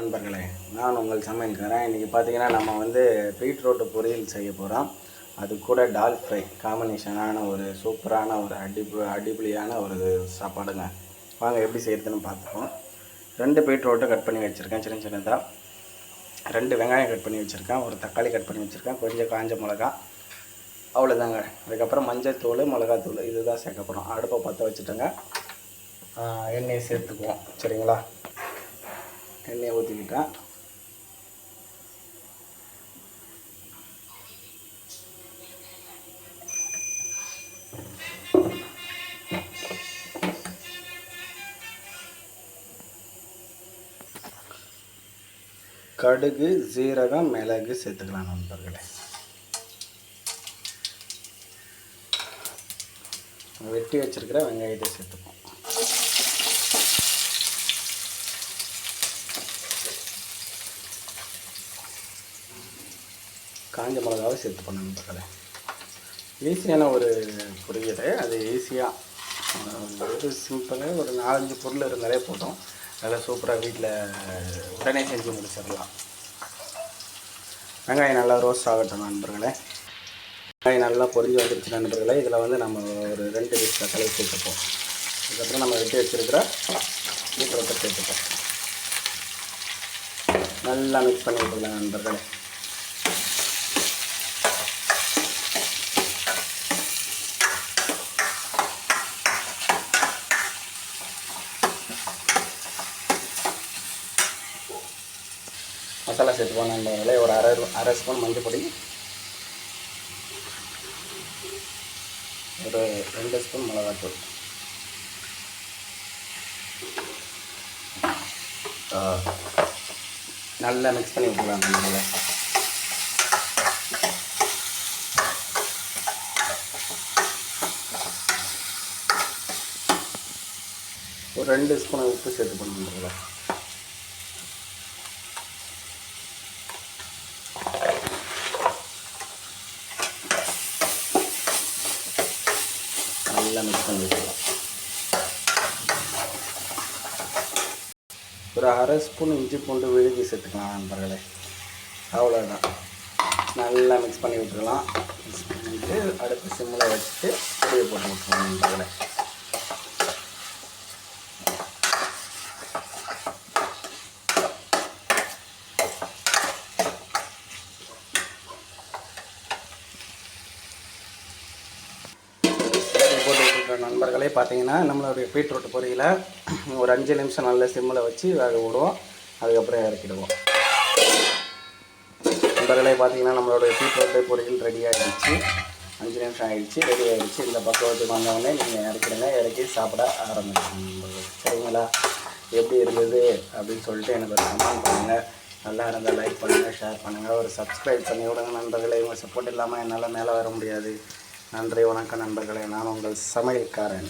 நண்பர்களே, நான் உங்கள் சமையல்காரன். இன்றைக்கி பார்த்தீங்கன்னா நம்ம வந்து பீட்ரூட் பொரியல் செய்ய போகிறோம். அது கூட டால் ஃப்ரை காம்பினேஷனான ஒரு சூப்பரான ஒரு அடிப்பொலியான ஒரு சாப்பாடுங்க. வாங்க எப்படி செய்கிறதுன்னு பார்த்துப்போம். 2 பீட்ரூட்டை கட் பண்ணி வச்சுருக்கேன் சின்ன சின்னதாக. 2 வெங்காயம் கட் பண்ணி வச்சுருக்கேன். ஒரு தக்காளி கட் பண்ணி வச்சுருக்கேன். கொஞ்சம் காஞ்ச மிளகா, அவ்வளோதாங்க. அதுக்கப்புறம் மஞ்சள் தூள், மிளகாத்தூள் இதுதான் சேர்க்க போகிறோம். அடுப்பை பற்ற வச்சுட்டோங்க. எண்ணெயை சேர்த்துக்குவோம். சரிங்களா? எண்ணெயை ஊற்றிக்கிட்டேன். கடுகு, சீரகம், மிளகு சேர்த்துக்கலாம் நண்பர்களே. வெட்டி வச்சிருக்கிற வெங்காயத்தை சேர்த்துப்போம். காஞ்ச மிளகாவை சேர்த்துப்போம் நண்பர்களே. ஈஸியான ஒரு பொரியல். அது ஈஸியாக ஒரு சிம்பிளாக ஒரு 4-5 பொருள் இருந்தாலே போதும். நல்லா சூப்பராக வீட்டில் உடனே செஞ்சு முடிச்சிடலாம். வெங்காயம் நல்லா ரோஸ்ட் ஆகட்டும் நண்பர்களே. வெங்காயம் நல்லா பொரிஞ்சு வந்துருச்சு நண்பர்களே. இதில் வந்து நம்ம ஒரு 2 பீஸ் தக்காளி சேர்த்துப்போம். அதுக்கப்புறம் நம்ம வெட்டி வச்சுருக்கிற பீட்ரூட்டை சேர்த்துப்போம். நல்லா மிக்ஸ் பண்ணி விட்டுக்கலாம் நண்பர்களே. மசாலா சேர்த்துப்போம் நண்பர்களே. ஒரு அரை ஸ்பூன் மஞ்சள் பொடி, ஒரு 2 ஸ்பூன் மிளகாத்தூள், நல்லா மிக்ஸ் பண்ணி விட்டுக்கலாம் நண்பர்களே. ஒரு 2 ஸ்பூன் உப்பு சேர்த்துப்போம் நண்பர்களே. நல்லா மிக்ஸ் பண்ணி வச்சுக்கலாம். ஒரு அரை ஸ்பூன் இஞ்சி பூண்டு விழுதி சேர்த்துக்கலாம் நண்பர்களே. அவ்வளோதான். நல்லா மிக்ஸ் பண்ணி விட்டுக்கலாம். மிக்ஸ் பண்ணிவிட்டு அடுப்பு சிம்மில் வச்சுட்டு பொடியை போட்டு விட்டுருவோம் நண்பர்களே. நண்பர்களே பார்த்தீங்கன்னா நம்மளுடைய பீட்ரூட் பொரியலை ஒரு 5 நிமிஷம் நல்ல சிம்மில் வச்சு வேக விடுவோம். அதுக்கப்புறம் இறக்கிடுவோம். நண்பர்களே பார்த்தீங்கன்னா நம்மளுடைய பீட்ரூட் பொரியல் ரெடி ஆகிடுச்சு. 5 நிமிஷம் ஆகிடுச்சு, ரெடி ஆகிடுச்சு. இந்த பக்குவத்துக்கு வந்தவொடனே நீங்கள் இறக்கிடுங்க. இறக்கி சாப்பிட ஆரம்பிக்கணும் நண்பர்கள். சரிங்களா? எப்படி இருந்தது அப்படின்னு சொல்லிட்டு எனக்கு ஒரு கமெண்ட் பண்ணுங்கள். நல்லா இருந்தால் லைக் பண்ணுங்கள், ஷேர் பண்ணுங்கள், ஒரு சப்ஸ்கிரைப் பண்ணி விடுங்க நண்பர்களே. உங்கள் சப்போர்ட் இல்லாமல் என்னால் மேலே வர முடியாது. நன்றி, வணக்கம் நண்பர்களே. நான் உங்கள் சமையல்காரன்.